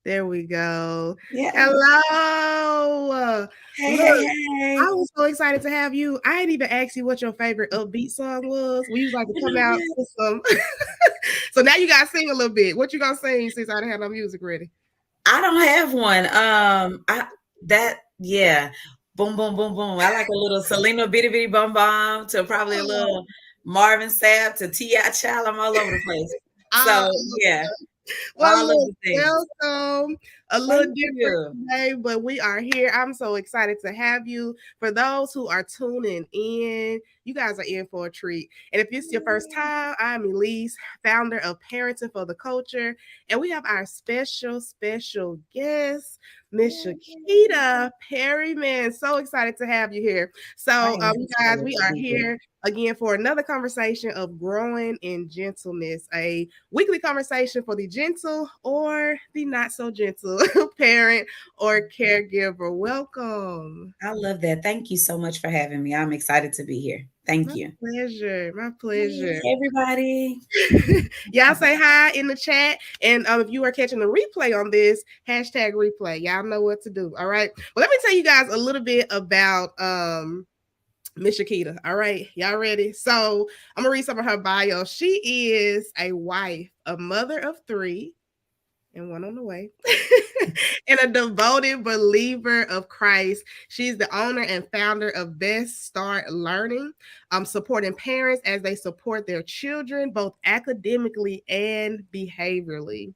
There we go. Yeah. Hello. Hey, Look, hey, hey. I was so excited to have you. I didn't even ask you what your favorite upbeat song was. We usually like to You come know out what? with some. So now you gotta sing a little bit. What you gonna sing since I didn't have no music ready? I don't have one. Yeah. Boom, boom, boom, boom. I like a little Selena Bitty Bitty Bum Bum to probably a Oh, little Marvin Sapp to T.I. Child. I'm all over the place. uh, So yeah, well, all of look, the things. welcome. A little Thank different you. today, but we are here. I'm so excited to have you. For those who are tuning in, you guys are in for a treat. And if it's your first time, I'm Elise, founder of Parenting for the Culture. And we have our special guest, Miss Shakita Perryman. So excited to have you here. I So, am you guys, excited we to are be here. here again for another conversation of growing in gentleness, a weekly conversation for the gentle or the not so gentle parent or caregiver. Welcome. I love that. Thank you so much for having me. I'm excited to be here. My Thank you. pleasure. My Hey, pleasure. everybody. Y'all say hi in the chat. And if you are catching the replay on this, hashtag replay. Y'all know what to do. All right. Well, let me tell you guys a little bit about Miss Shakita. All right, y'all ready? So I'm gonna read some of her bio. She is a wife, a mother of three, and one on the way, and a devoted believer of Christ. She's the owner and founder of Best Start Learning, supporting parents as they support their children, both academically and behaviorally.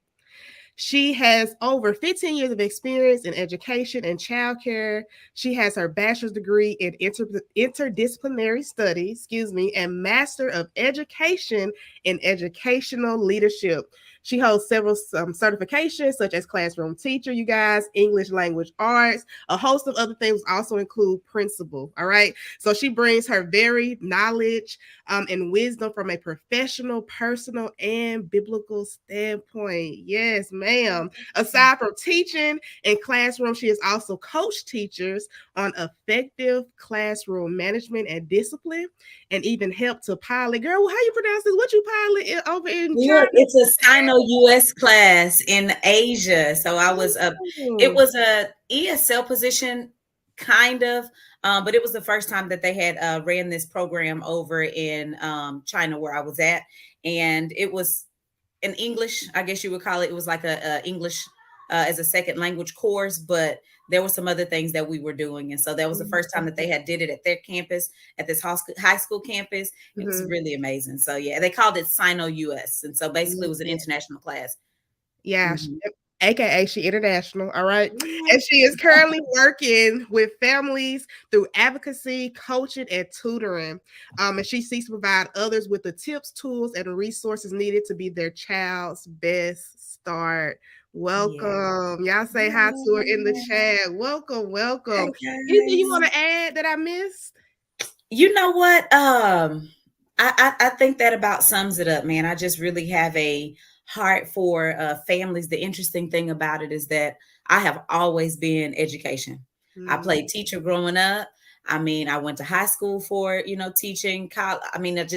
She has over 15 years of experience in education and childcare. She has her bachelor's degree in interdisciplinary studies, and master of education in educational leadership. She holds several certifications, such as classroom teacher, you guys, English language arts, a host of other things also include principal. All right. So she brings her varied knowledge and wisdom from a professional, personal, and biblical standpoint. Yes, ma'am. Aside from teaching in classroom, she has also coached teachers on effective classroom management and discipline, and even helped to pilot. Girl, how you pronounce this? What you pilot over in China? Look, it's a Sino-US class in Asia. So I was it Oh, was a ESL position, kind of, but it was the first time that they had ran this program over in China where I was at, and it was in English, I guess you would call it. It was like a English as a second language course, but there were some other things that we were doing, and so that was the first time that they had did it at their campus, at this high school campus. It was mhm. really amazing. So yeah, they called it Sino US, and so basically it was an international class. Yeah, Mhm. AKA she international, all right? And she is currently working with families through advocacy, coaching, and tutoring. And she seeks to provide others with the tips, tools, and resources needed to be their child's best start. Yeah. Welcome. Y'all say hi to her in the chat. Welcome, welcome. Hey Anything you guys. want to add that I missed? You know what? I think that about sums it up, man. I just really have a heart for families. The interesting thing about it is that I have always been education. I Mm, played teacher growing up. I mean, I went to high school for teaching. I mean, it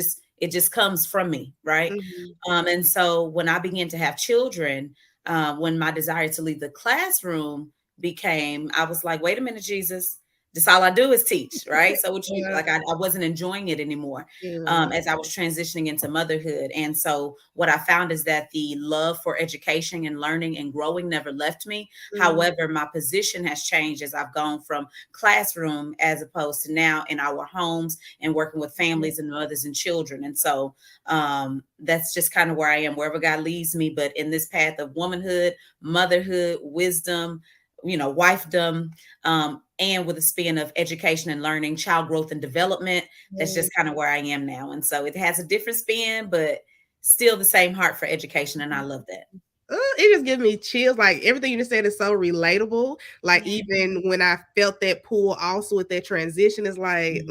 just comes from me, right? mhm. And so when I began to have children, when my desire to leave the classroom became, I was like, wait a minute, Jesus, this all I do is teach, right? So what you Yeah, like, I wasn't enjoying it anymore yeah. as I was transitioning into motherhood. And so what I found is that the love for education and learning and growing never left me. Mm, However, my position has changed as I've gone from classroom as opposed to now in our homes and working with families and mothers and children. And so that's just kind of where I am, wherever God leads me. But in this path of womanhood, motherhood, wisdom, wifedom, and with a spin of education and learning, child growth and development. That's yeah. just kind of where I am now. And so it has a different spin, but still the same heart for education. And I love that. It just gives me chills. Like everything you just said is so relatable. Like Yeah. even when I felt that pull, also with that transition, it's like,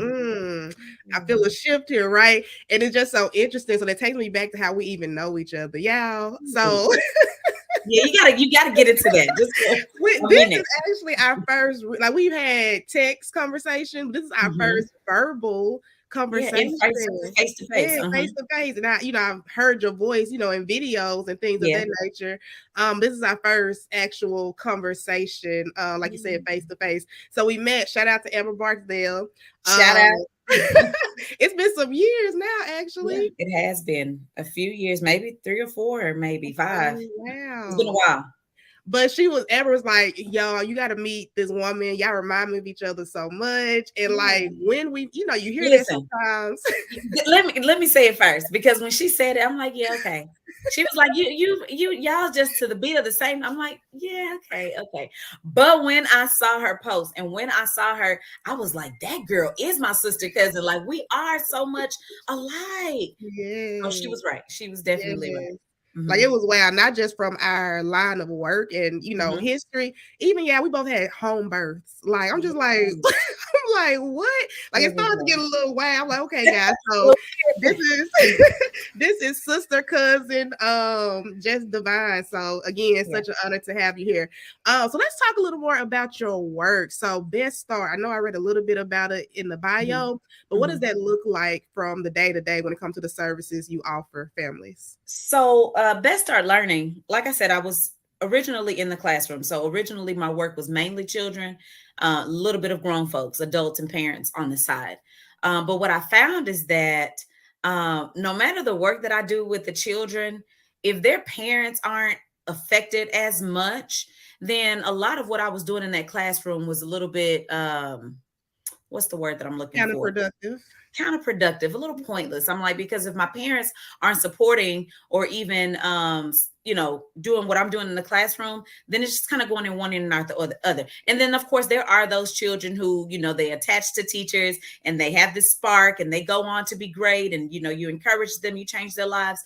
I feel a shift here, right? And it's just so interesting. So that takes me back to how we even know each other, y'all. So Yeah, you gotta get into that just for a This is minute. actually our first, like we've had text conversation. This is our Hmm. first verbal Yeah, in conversation. face to face. Yeah, face to face. And I've heard your voice, in videos and things of Yeah. that nature. This is our first actual conversation, like you said, Yeah. face to face. So we met. Shout out to Amber Barksdale. Shout Um, out. it's been some years now, Yeah, actually. it has been a few years, maybe 3 or 4, or maybe 5. Oh It's been a wow. while. But Amber was like, y'all, you got to meet this woman. Y'all remind me of each other so much. And Yeah. like when you hear that Listen, sometimes. let me say it first, because when she said it, I'm like, yeah, okay. She was like, y'all just to the beat of the same. I'm like, yeah, okay, okay. But when I saw her post and when I saw her, I was like, that girl is my sister cousin. Like, we are so much alike. Oh, she Yes. was right. She was definitely right. Yes. Like Hmm. it was wild, not just from our line of work and Hmm. history. Even we both had home births. Like I'm just like I'm like what? Like it started to get a little wild. I'm like, okay, guys, so this is this is sister cousin, just divine. So again, it's Yeah. such an honor to have you here. So let's talk a little more about your work. So Best Start, I know I read a little bit about it in the Mhm. bio, but what does Mhm. that look like from the day to day when it comes to the services you offer families? So, Best Start Learning, like I said, I was originally in the classroom. So, originally, my work was mainly children, a little bit of grown folks, adults, and parents on the side. But what I found is that no matter the work that I do with the children, if their parents aren't affected as much, then a lot of what I was doing in that classroom was a little bit, what's the word that I'm looking for? Counterproductive. Counterproductive, a little pointless. I'm like, because if my parents aren't supporting or even doing what I'm doing in the classroom, then it's just kind of going in one ear and out the other. And then of course there are those children who, they attach to teachers and they have this spark and they go on to be great, and you encourage them, you change their lives.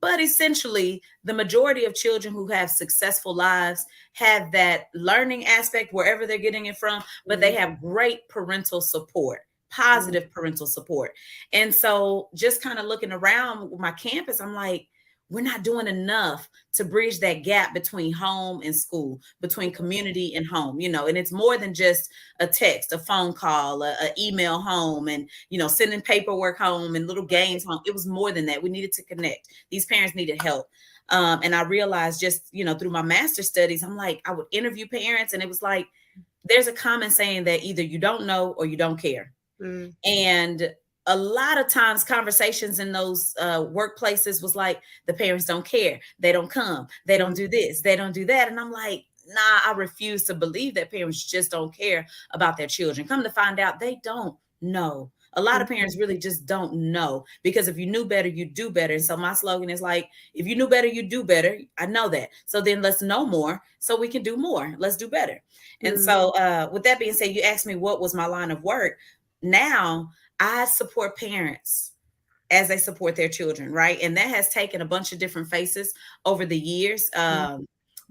But essentially, the majority of children who have successful lives have that learning aspect wherever they're getting it from, but they have great parental support, Mhm. positive parental support. And so, just kind of looking around my campus, I'm like, we're not doing enough to bridge that gap between home and school, between community and home, and it's more than just a text, a phone call, a email home, and sending paperwork home and little games home. It was more than that. We needed to connect. These parents needed help. And I realized just, through my master's studies, I'm like, I would interview parents, and it was like, there's a common saying that either you don't know or you don't care. Mm. And a lot of times conversations in those workplaces was like, the parents don't care, they don't come, they don't do this, they don't do that. And I'm like, nah, I refuse to believe that parents just don't care about their children. Come to find out, they don't know. A lot of parents really just don't know, because if you knew better, you do better. And so my slogan is like, if you knew better, you do better. I know that. So then let's know more so we can do more. Let's do better. And Mm. so with that being said, you asked me what was my line of work. Now I support parents as they support their children, right? And that has taken a bunch of different faces over the years,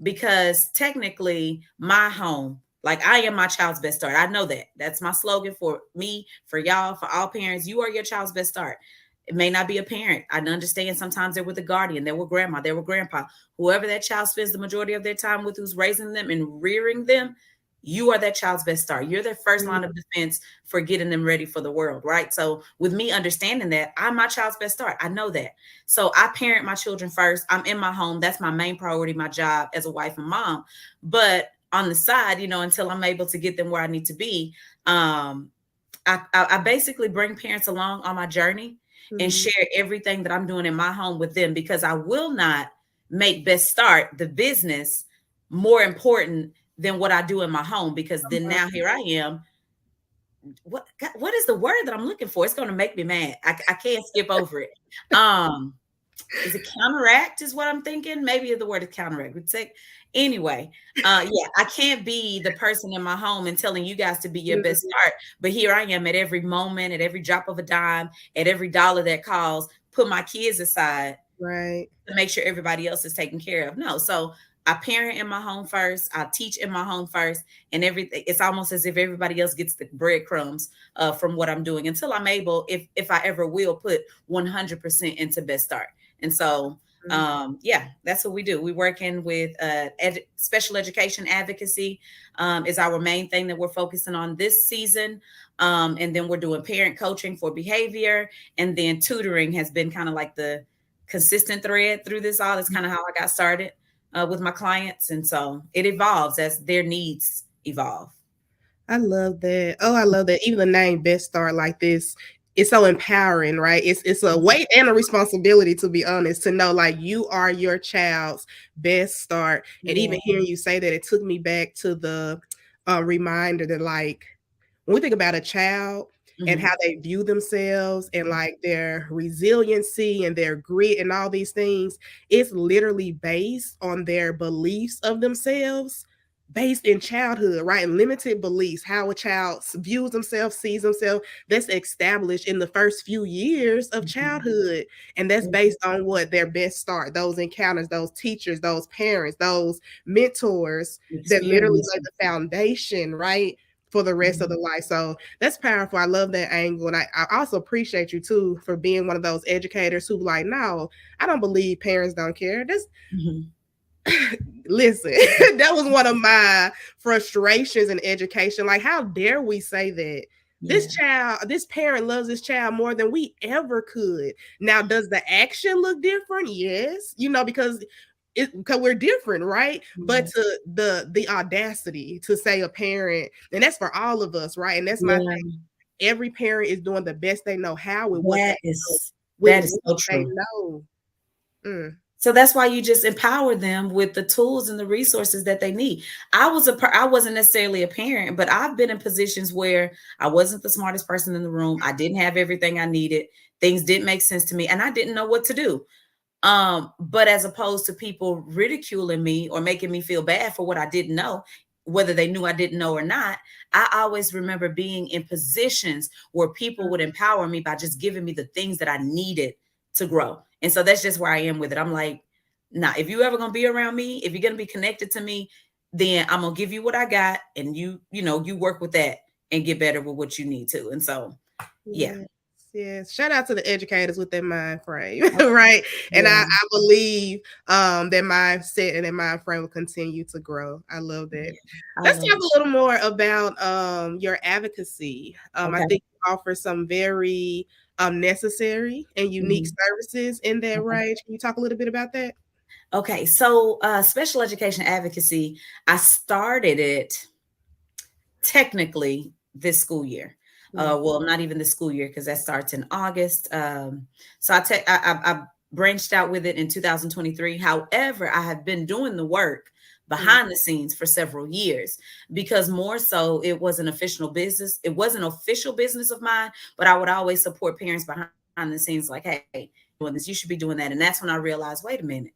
because technically my home, like, I am my child's best start. I know that. That's my slogan for me, for y'all, for all parents. You are your child's best start. It may not be a parent. I understand sometimes they're with a guardian, they're with grandma, they're with grandpa, whoever that child spends the majority of their time with, who's raising them and rearing them. You are that child's best start. You're their first line of defense for getting them ready for the world, right? So with me understanding that, I'm my child's best start. I know that. So I parent my children first. I'm in my home. That's my main priority, my job as a wife and mom. But on the side, until I'm able to get them where I need to be, I basically bring parents along on my journey and Mm. share everything that I'm doing in my home with them, because I will not make Best Start, the business, more important than what I do in my home, because then now here I am. What is the word that I'm looking for? It's going to make me mad. I can't skip over it. Is it counteract is what I'm thinking? Maybe the word is counteract. Would say anyway. Yeah, I can't be the person in my home and telling you guys to be your best start, but here I am at every moment, at every drop of a dime, at every dollar that calls, put my kids aside Right. to make sure everybody else is taken care of. No, so I parent in my home first, I teach in my home first, and everything. It's almost as if everybody else gets the breadcrumbs from what I'm doing, until I'm able, if I ever will, put 100% into Best Start. And so Yeah, that's what we do. We working with special education advocacy is our main thing that we're focusing on this season. And then we're doing parent coaching for behavior, and then tutoring has been kind of like the consistent thread through this all. That's kind of how I got started with my clients, and so it evolves as their needs evolve. I love that. Oh, I love that. Even the name Best Start like this, it's so empowering, right? It's a weight and a responsibility, to be honest, to know like you are your child's best start. And Yeah. even hearing you say that, it took me back to the reminder that like when we think about a child and Hmm. how they view themselves and like their resiliency and their grit and all these things, it's literally based on their beliefs of themselves, based in childhood, right? And limited beliefs, how a child views themselves, sees themselves, that's established in the first few years of childhood. And that's based on what their best start, those encounters, those teachers, those parents, those mentors that literally Experience. lay the foundation, right? For the rest of the life. So that's powerful. I love that angle. And I also appreciate you too for being one of those educators who like, no, I don't believe parents don't care. That's Hmm. listen, that was one of my frustrations in education. Like, how dare we say that? This Yeah. child, this parent loves this child more than we ever could. Now, does the action look different? Yes, because because we're different, right? But Yeah. to the audacity to say a parent, and that's for all of us, right? And that's my Yeah. thing. Every parent is doing the best they know how with what they That know, is with that is what so they true. know. Mm. So that's why you just empower them with the tools and the resources that they need. I wasn't necessarily a parent, but I've been in positions where I wasn't the smartest person in the room. I didn't have everything I needed. Things didn't make sense to me, and I didn't know what to do. But as opposed to people ridiculing me or making me feel bad for what I didn't know, whether they knew I didn't know or not, I always remember being in positions where people would empower me by just giving me the things that I needed to grow. And so that's just where I am with it. I'm like, nah, if you ever gonna be around me, if you're gonna be connected to me, then I'm gonna give you what I got, and you work with that and get better with what you need to. And so, yeah. Yes, yes. Shout out to the educators with that mind frame, right? And I, Yeah. I believe that mindset and that mind frame will continue to grow. I love that. Yeah. I Let's love talk it. a little more about your advocacy. I Okay. think you offer some very necessary and unique Mhm. services in that range. Can you talk a little bit about that? Okay, so special education advocacy, I started it technically this school year. Mm, Well, not even the school year because that starts in August. So I branched out with it in 2023. However, I have been doing the work mm, behind the scenes for several years because more so it was an official business. It was an official business of mine, but I would always support parents behind the scenes like, hey, doing this, you should be doing that. And that's when I realized, wait a minute,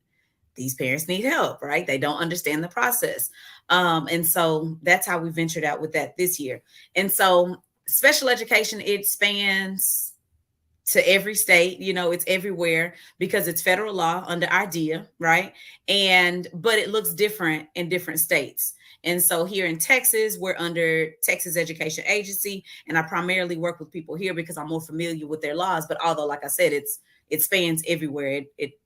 these parents need help, right? They don't understand the process. And so that's how we ventured out with that this year. And so special education, it spans to every state, it's everywhere because it's federal law under IDEA, right? But it looks different in different states. And so here in Texas, we're under Texas Education Agency, and I primarily work with people here because I'm more familiar with their laws. But although, like I said, it spans everywhere. It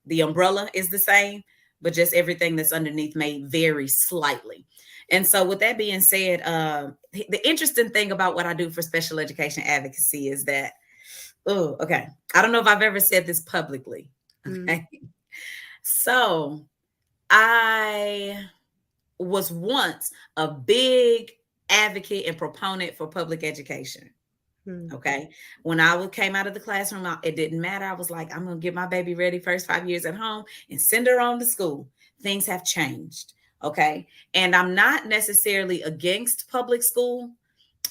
the umbrella is the same, but just everything that's underneath may vary slightly. And so, with that being said, the interesting thing about what I do for special education advocacy is that, oh, okay, I don't know if I've ever said this publicly. mm, Okay. So, I was once a big advocate and proponent for public education. mm. Okay. When came out of the classroom, it didn't matter. I was like, I'm going to get my baby ready first 5 years at home and send her on to school. Things have changed. Okay. And I'm not necessarily against public school,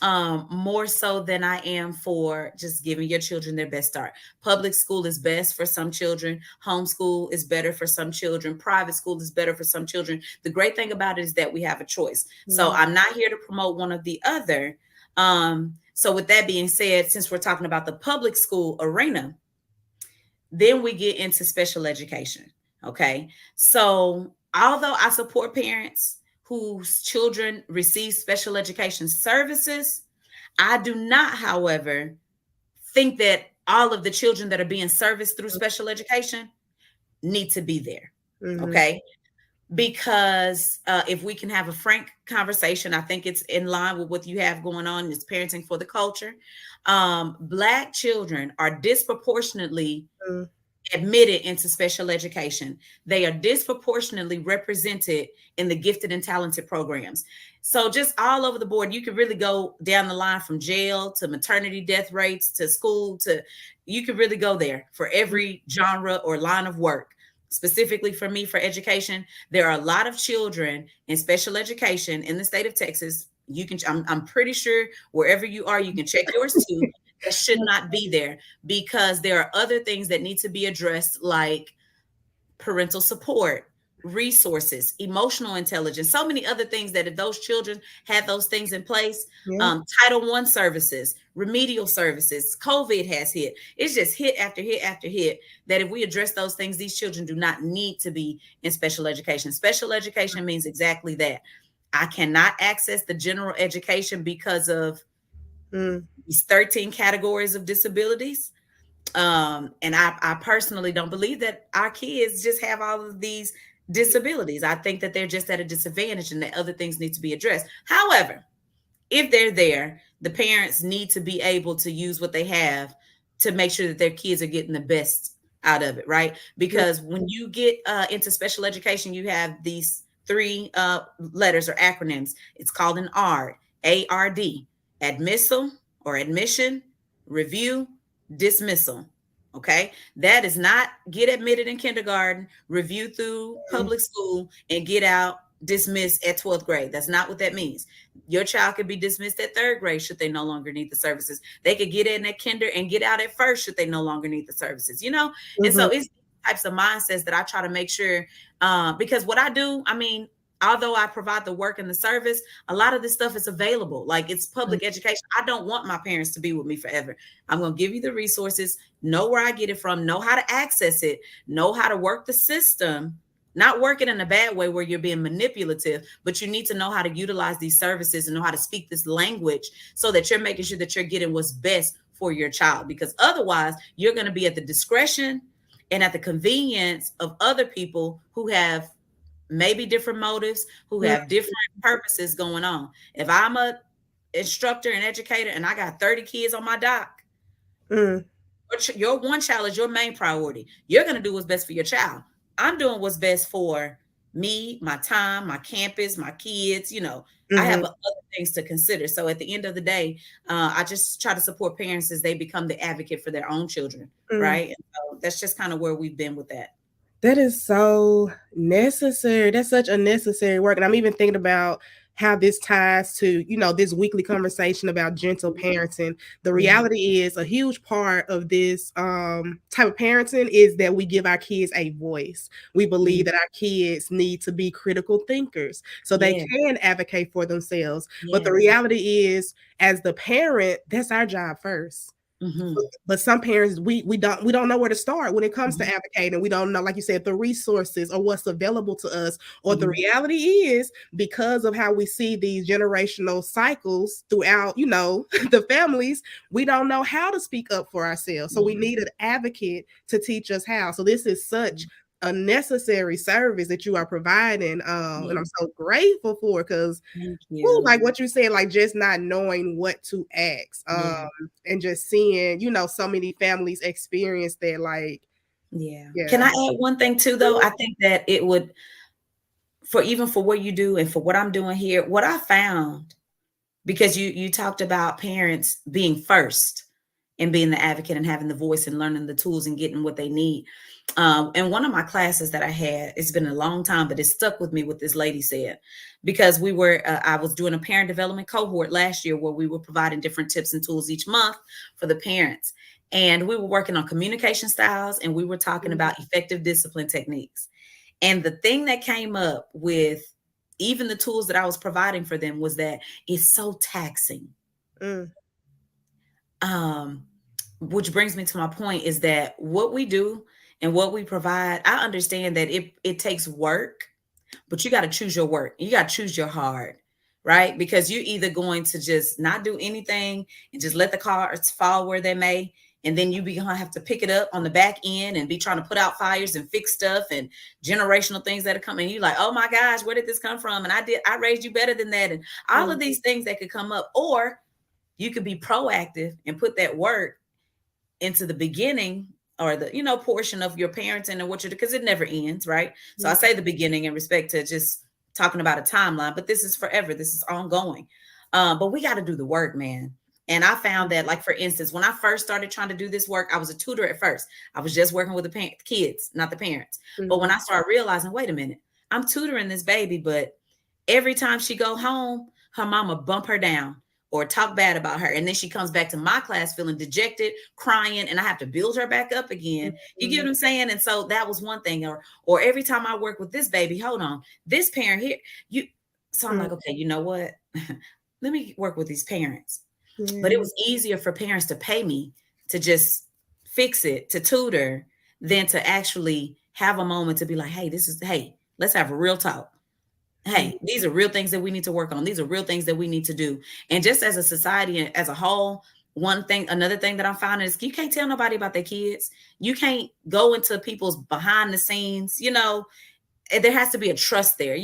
more so than I am for just giving your children their best start. Public school is best for some children. Homeschool is better for some children. Private school is better for some children. The great thing about it is that we have a choice. So Mm, I'm not here to promote one or the other. So with that being said, since we're talking about the public school arena, then we get into special education. Okay. So although I support parents whose children receive special education services, I do not, however, think that all of the children that are being serviced through special education need to be there. Mm-hmm. Okay. Because if we can have a frank conversation, I think it's in line with what you have going on is parenting for the culture. Black children are disproportionately Mm-hmm. admitted into special education. They are disproportionately represented in the gifted and talented programs. So just all over the board, you could really go down the line from jail to maternity death rates to school to, you could really go there for every genre or line of work. Specifically for me, for education, there are a lot of children in special education in the state of Texas. You can, I'm pretty sure wherever you are, you can check yours too. That should not be there because there are other things that need to be addressed, like parental support, resources, emotional intelligence, so many other things that if those children had those things in place, Yeah. Title I services, remedial services, COVID has hit. It's just hit after hit after hit that if we address those things, these children do not need to be in special education. Special education means exactly that. I cannot access the general education because of these 13 categories of disabilities. And I personally don't believe that our kids just have all of these disabilities. I think that they're just at a disadvantage and that other things need to be addressed. However, if they're there, the parents need to be able to use what they have to make sure that their kids are getting the best out of it, right? Because when you get into special education, you have these three letters or acronyms. It's called an ARD, ARD, admissal or admission, review, dismissal. Okay. That is not get admitted in kindergarten, review through public school, and get out dismissed at 12th grade. That's not what that means. Your child could be dismissed at third grade should they no longer need the services. They could get in at kinder and get out at first should they no longer need the services, you know? And so it's types of mindsets that I try to make sure, because what I do, I mean, although I provide the work and the service, a lot of this stuff is available. Like it's public education. I don't want my parents to be with me forever. I'm going to give you the resources, know where I get it from, know how to access it, know how to work the system, not working in a bad way where you're being manipulative, but you need to know how to utilize these services and know how to speak this language so that you're making sure that you're getting what's best for your child. Because otherwise you're going to be at the discretion and at the convenience of other people who have maybe different motives, who have different purposes going on. If I'm a instructor and educator and I got 30 kids on my dock, your one child is your main priority. You're going to do what's best for your child. I'm doing what's best for me, my time, my campus, my kids. You know, I have other things to consider. So at the end of the day, I just try to support parents as they become the advocate for their own children. Right. And so that's just kind of where we've been with that. That is so necessary. That's such a necessary work. And I'm even thinking about how this ties to, you know, this weekly conversation about gentle parenting. The reality is a huge part of this type of parenting is that we give our kids a voice. We believe that our kids need to be critical thinkers so they can advocate for themselves. But the reality is, as the parent, that's our job first. But some parents, we don't know where to start when it comes to advocating. We don't know, like you said, the resources or what's available to us. Or the reality is, because of how we see these generational cycles throughout, you know, the families, we don't know how to speak up for ourselves. So we need an advocate to teach us how. So this is such a necessary service that you are providing, and I'm so grateful for, because like what you said, like just not knowing what to ask, and just seeing, you know, so many families experience that. Like, Can I add one thing too, though? I think that it would, for even for what you do and for what I'm doing here, what I found, because you talked about parents being first and being the advocate and having the voice and learning the tools and getting what they need. And one of my classes that I had, it's been a long time, but it stuck with me what this lady said, because we were, I was doing a parent development cohort last year where we were providing different tips and tools each month for the parents. And we were working on communication styles and we were talking about effective discipline techniques. And the thing that came up with even the tools that I was providing for them was that it's so taxing. Which brings me to my point is that what we do and what we provide, I understand that it takes work, but you got to choose your work. You got to choose your hard, right? Because you're either going to just not do anything and just let the cards fall where they may and then you be gonna have to pick it up on the back end and be trying to put out fires and fix stuff and generational things that are coming. You like, oh my gosh, where did this come from? And I raised you better than that, and all of these things that could come up. Or you could be proactive and put that work into the beginning, or the portion of your parenting and what you're, because it never ends, right? So I say the beginning in respect to just talking about a timeline, but this is forever, this is ongoing. But we got to do the work, man. And I found that, like, for instance, when I first started trying to do this work, I was a tutor at first. I was just working with the kids, not the parents. But when I started realizing, wait a minute, I'm tutoring this baby, but every time she go home, her mama bump her down or talk bad about her. And then she comes back to my class feeling dejected, crying, and I have to build her back up again. You get what I'm saying? And so that was one thing. Or every time I work with this baby, hold on, this parent here, so I'm like, okay, you know what? Let me work with these parents. But it was easier for parents to pay me to just fix it, to tutor, than to actually have a moment to be like, hey, let's have a real talk. Hey, these are real things that we need to work on. These are real things that we need to do. And just as a society and as a whole, another thing that I'm finding is you can't tell nobody about their kids. You can't go into people's behind the scenes, there has to be a trust there,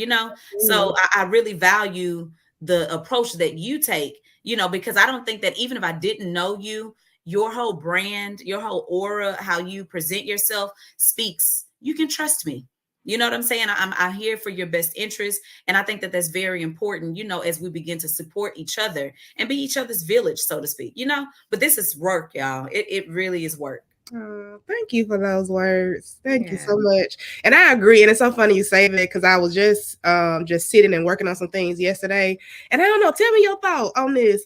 So I really value the approach that you take, because I don't think that even if I didn't know you, your whole brand, your whole aura, how you present yourself speaks, you can trust me. You know what I'm saying? I'm here for your best interest. And I think that that's very important, as we begin to support each other and be each other's village, so to speak, but this is work, y'all. It really is work. Oh, thank you for those words. Thank you so much. And I agree. And it's so funny you say that, because I was just sitting and working on some things yesterday. And I don't know, tell me your thought on this.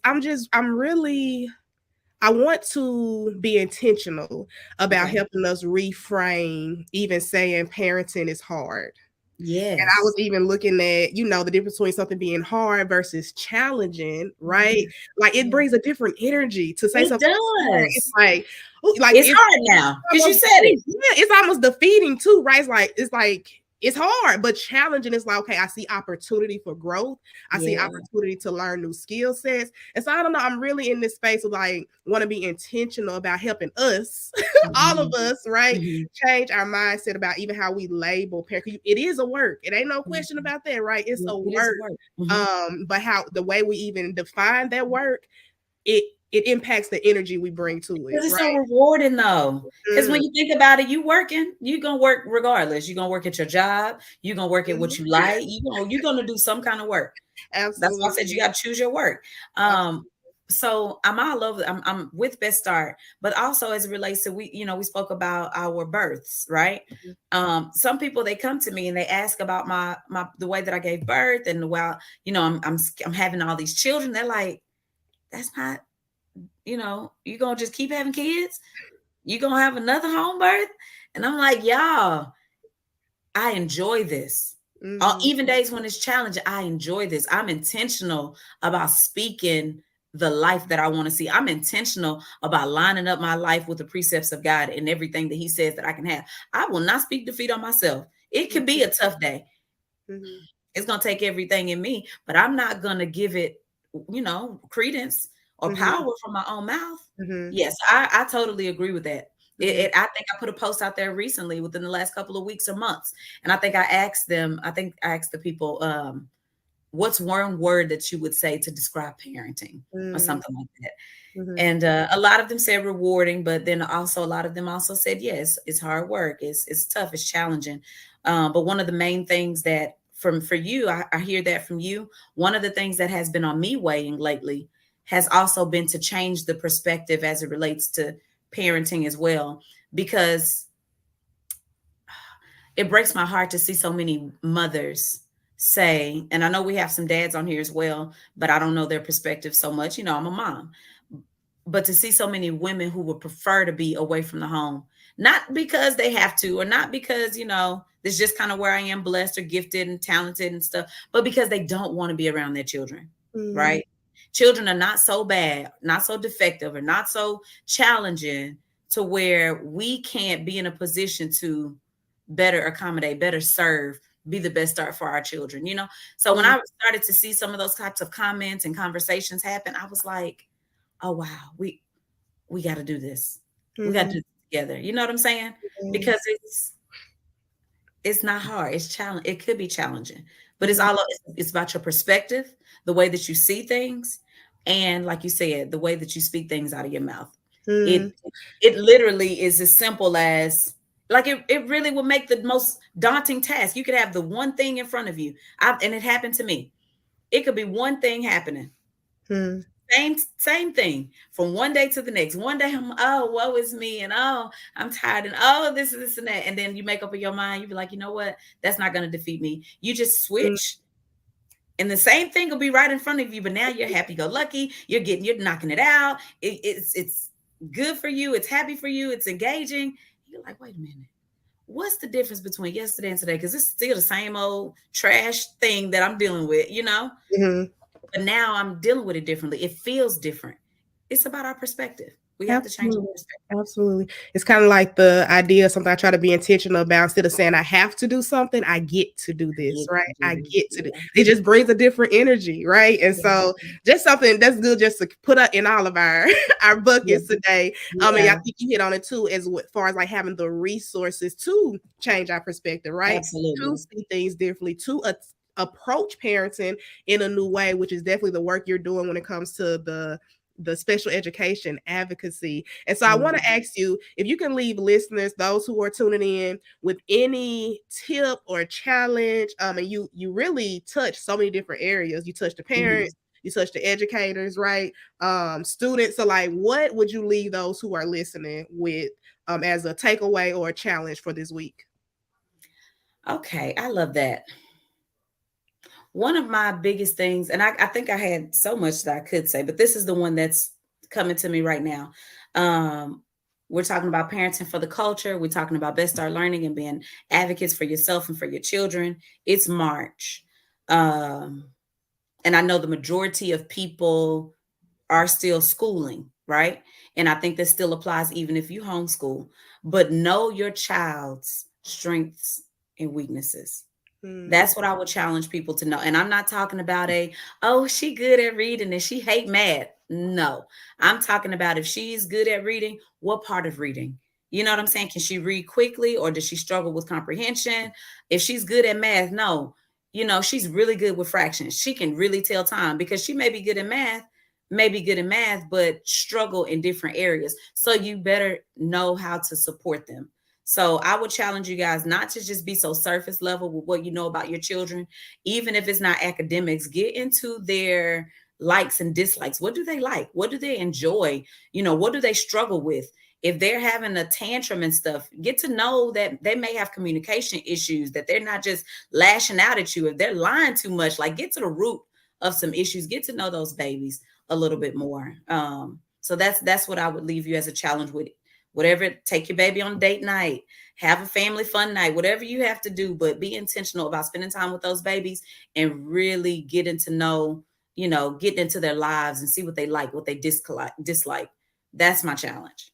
I want to be intentional about helping us reframe even saying parenting is hard. Yes. And I was even looking at, the difference between something being hard versus challenging, right? Like, it brings a different energy to say something. Does. It's like it's hard now because you said it. Yeah, it's almost defeating too, right? It's hard, but challenging is like, okay, I see opportunity for growth. I see opportunity to learn new skill sets. And so I don't know, I'm really in this space of like, want to be intentional about helping us, all of us, right? Change our mindset about even how we label parents. It is a work. It ain't no question about that, right? It's a work. But how the way we even define that work, it impacts the energy we bring to it. Because it's so rewarding, though. Because when you think about it, you're gonna work regardless. You're gonna work at your job. You're gonna work at what you like. You're gonna do some kind of work. Absolutely. That's why I said you got to choose your work. So I'm all over. I'm with Best Start, but also as it relates to we spoke about our births, right? Some people, they come to me and they ask about my the way that I gave birth, and I'm having all these children. They're like, that's not. You're gonna just keep having kids, you're gonna have another home birth. And I'm like, y'all, I enjoy this. Even days when it's challenging, I enjoy this. I'm intentional about speaking the life that I want to see. I'm intentional about lining up my life with the precepts of God and everything that he says that I can have. I will not speak defeat on myself. It could be a tough day. It's gonna take everything in me, but I'm not gonna give it credence or power from my own mouth. Yes, I totally agree with that. I think I put a post out there recently within the last couple of weeks or months. And I think I asked the people, what's one word that you would say to describe parenting or something like that. And a lot of them said rewarding, but then also a lot of them also said, yes, it's hard work. It's tough. It's challenging. But one of the main things that for you, I hear that from you. One of the things that has been on me weighing lately has also been to change the perspective as it relates to parenting as well, because it breaks my heart to see so many mothers say, and I know we have some dads on here as well, but I don't know their perspective so much. I'm a mom, but to see so many women who would prefer to be away from the home, not because they have to, or not because, this is just kind of where I am, blessed or gifted and talented and stuff, but because they don't want to be around their children, right? Children are not so bad, not so defective, or not so challenging to where we can't be in a position to better accommodate, better serve, be the best start for our children, So when I started to see some of those types of comments and conversations happen, I was like, oh, wow, we got to do this. We got to Mhm. do it together. You know what I'm saying? Because Yes. it's not hard. It's challenge. It could be challenging, but Mhm. it's about your perspective, the way that you see things, and like you said, the way that you speak things out of your mouth. It Mhm. it literally is as simple as like it really will make the most daunting task. You could have the one thing in front of you. And it happened to me. It could be one thing happening. Mhm. Same thing from one day to the next. One day I'm, oh, woe is me, and oh, I'm tired, and oh, this and that. And then you make up in your mind, you be like, you know what? That's not gonna defeat me. You just Mhm. switch, and the same thing will be right in front of you, but now you're happy go lucky, you're knocking it out. It's good for you, it's happy for you, it's engaging. You're like, wait a minute. What's the difference between yesterday and today? Because it's still the same old trash thing that I'm dealing with, Mhm. but now I'm dealing with it differently. It feels different. It's about our perspective. We have to change our Absolutely. perspective. Absolutely. It's kind of like the idea of something I try to be intentional about. Instead of saying I have to do something, I get to do this, Get right? to do I this. get to do Yeah. it. Just brings a different energy, right? And Yeah. so just something that's good just to put up in all of our our Yeah. buckets today. And I Yeah. think you hit on it too, as far as like having the resources to change our perspective, right? To Absolutely. see things differently, to approach parenting in a new way, which is definitely the work you're doing when it comes to the special education advocacy. And so I want to Mhm. ask you if you can leave listeners, those who are tuning in, with any tip or challenge. And you really touch so many different areas. You touch the Mhm. parents, you touch the educators, right? Students. So like, what would you leave those who are listening with as a takeaway or a challenge for this week? Okay. I love that. One of my biggest things, and I think I had so much that I could say, but this is the one that's coming to me right now. Um, we're talking about parenting for the culture. We're talking about Best Start Learning and being advocates for yourself and for your children. It's March. Um, and I know the majority of people are still schooling, right? And I think this still applies even if you homeschool, but know your child's strengths and weaknesses. Hmm. That's what I would challenge people to know. And I'm not talking about oh, she good at reading and she hate math. No, I'm talking about if she's good at reading, what part of reading? You know what I'm saying? Can she read quickly or does she struggle with comprehension? If she's good at math, no, she's really good with fractions. She can really tell time because she may be good at math, but struggle in different areas. So you better know how to support them. So I would challenge you guys not to just be so surface level with what you know about your children, even if it's not academics. Get into their likes and dislikes. What do they like? What do they enjoy? What do they struggle with? If they're having a tantrum and stuff, get to know that they may have communication issues, that they're not just lashing out at you. If they're lying too much, like get to the root of some issues, get to know those babies a little bit more. So that's what I would leave you as a challenge with. Whatever, take your baby on date night, have a family fun night, whatever you have to do, but be intentional about spending time with those babies and really getting to know, getting into their lives and see what they like, what they dislike. That's my challenge.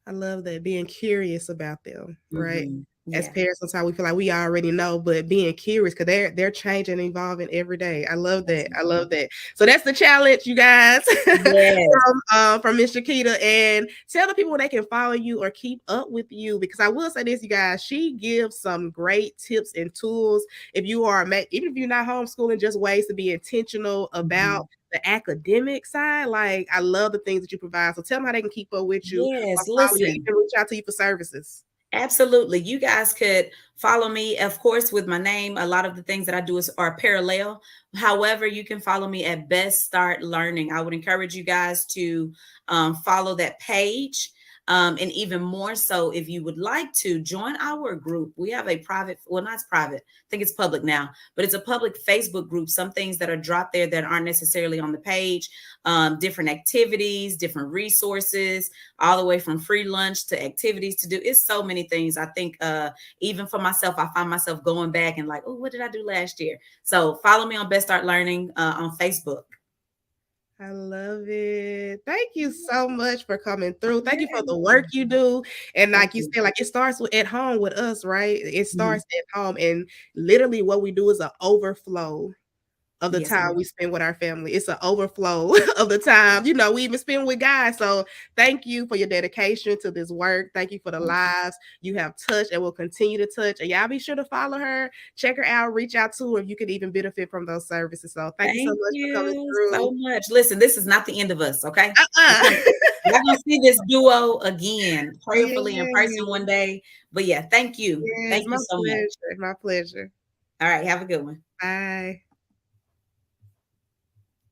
I love that, being curious about them, right? As Yeah. parents, sometimes we feel like we already know, but being curious because they're changing and evolving every day. I love that. I love that. So that's the challenge, you guys, Yes. from Miss Shakita. And tell the people where they can follow you or keep up with you. Because I will say this, you guys, she gives some great tips and tools. If you are even if you're not homeschooling, just ways to be intentional about Mhm. the academic side. Like I love the things that you provide. So tell them how they can keep up with you or Yes. follow you, Listen. even reach out to you for services. Absolutely. You guys could follow me, of course, with my name. A lot of the things that I do are parallel. However, you can follow me at Best Start Learning. I would encourage you guys to follow that page. And even more so, if you would like to join our group, we have a private, well, not private, I think it's public now, but it's a public Facebook group. Some things that are dropped there that aren't necessarily on the page, different activities, different resources, all the way from free lunch to activities to do. It's so many things. I think even for myself, I find myself going back and like, oh, what did I do last year? So follow me on Best Start Learning on Facebook. I love it. Thank you so much for coming through. Thank you for the Yes. work you do. And Thank like you you. said, like it starts at home with us, right? It Mhm. starts at home. And literally what we do is an overflow of the Yes, time ma'am. we spend with our family. It's an overflow of the time, we even spend with God. So thank you for your dedication to this work. Thank you for the lives you have touched and will continue to touch. And y'all be sure to follow her, check her out, reach out to her if you could even benefit from those services. So thank you so Thank much for coming you through. so much. Listen, this is not the end of us, okay? Uh-uh. Y'all gonna see this duo again, prayerfully in person Yes, one day. But yeah, thank you. yes, Thank my you so much. pleasure. My pleasure. All right, have a good one. Bye.